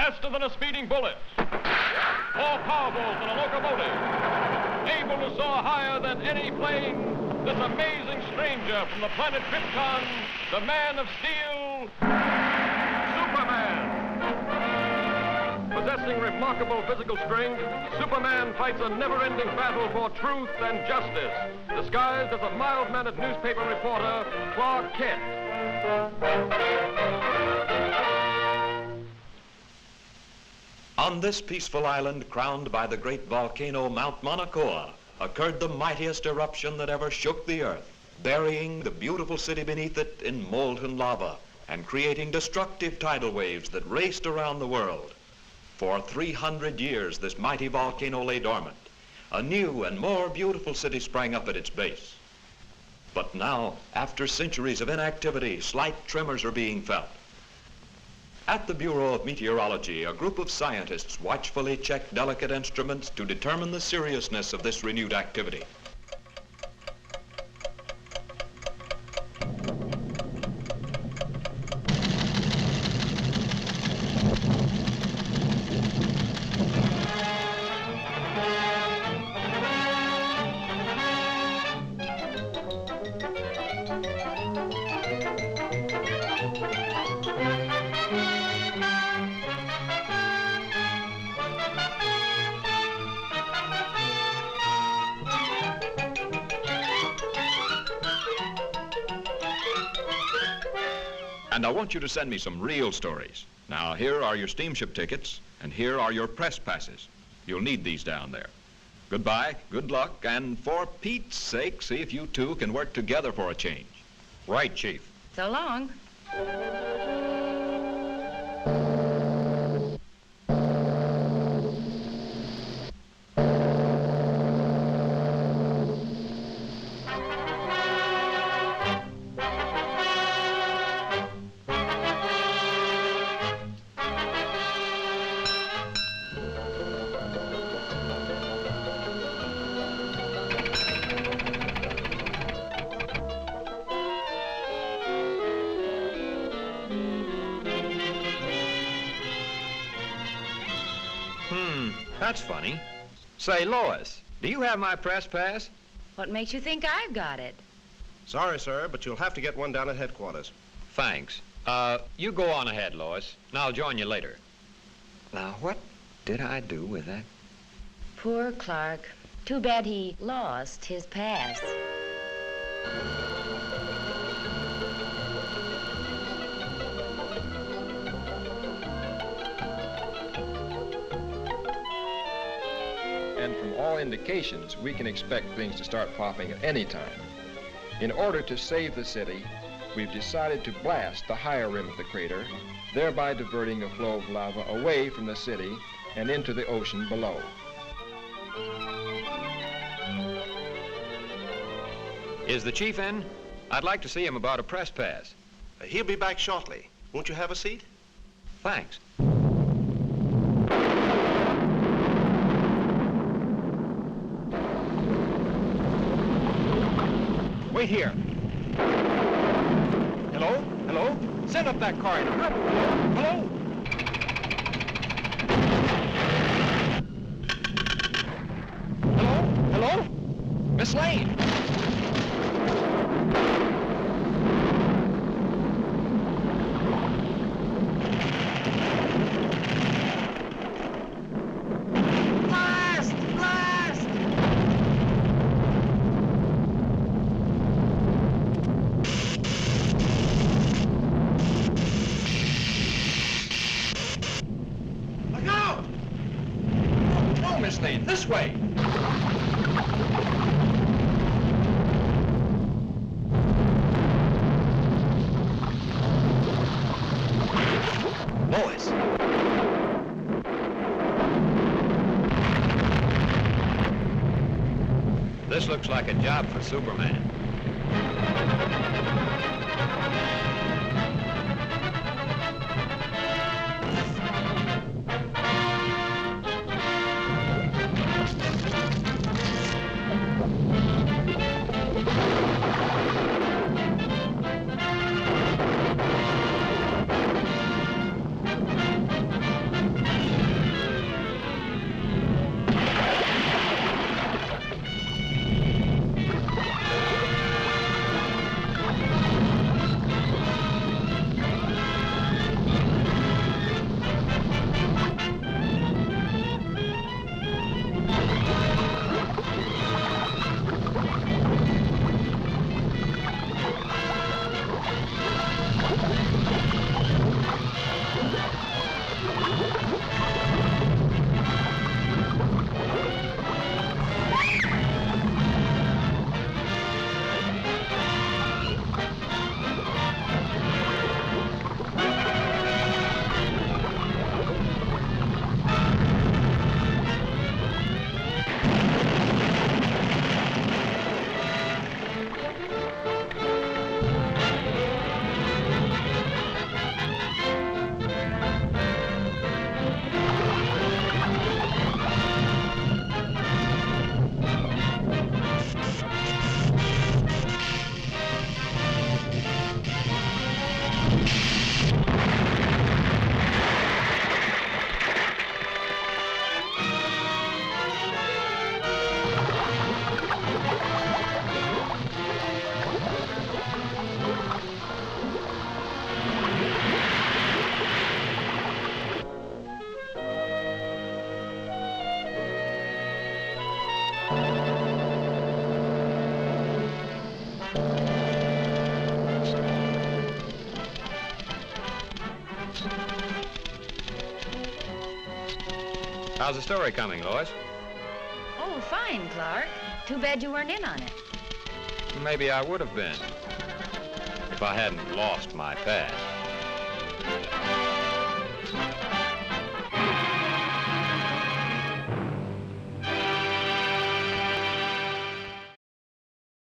faster than a speeding bullet, more powerful than a locomotive, able to soar higher than any plane, this amazing stranger from the planet Krypton, the Man of Steel, Superman. Possessing remarkable physical strength, Superman fights a never-ending battle for truth and justice, disguised as a mild-mannered newspaper reporter, Clark Kent. On this peaceful island, crowned by the great volcano Mount Mauna Kea, occurred the mightiest eruption that ever shook the earth, burying the beautiful city beneath it in molten lava and creating destructive tidal waves that raced around the world. For 300 years, this mighty volcano lay dormant. A new and more beautiful city sprang up at its base. But now, after centuries of inactivity, slight tremors are being felt. At the Bureau of Meteorology, a group of scientists watchfully check delicate instruments to determine the seriousness of this renewed activity. And I want you to send me some real stories. Now, here are your steamship tickets, and here are your press passes. You'll need these down there. Goodbye, good luck, and for Pete's sake, see if you two can work together for a change. Right, Chief. So long. That's funny. Say, Lois, do you have my press pass? What makes you think I've got it? Sorry, sir, but you'll have to get one down at headquarters. Thanks. You go on ahead, Lois, and I'll join you later. Now, what did I do with that? Poor Clark. Too bad he lost his pass. And from all indications, we can expect things to start popping at any time. In order to save the city, we've decided to blast the higher rim of the crater, thereby diverting the flow of lava away from the city and into the ocean below. Is the chief in? I'd like to see him about a press pass. He'll be back shortly. Won't you have a seat? Thanks. Wait here. Hello? Hello? Send up that corridor. Hello? Hello? Hello? Miss Lane? This way. Lois. This looks like a job for Superman. How's the story coming, Lois? Oh, fine, Clark. Too bad you weren't in on it. Maybe I would have been if I hadn't lost my past.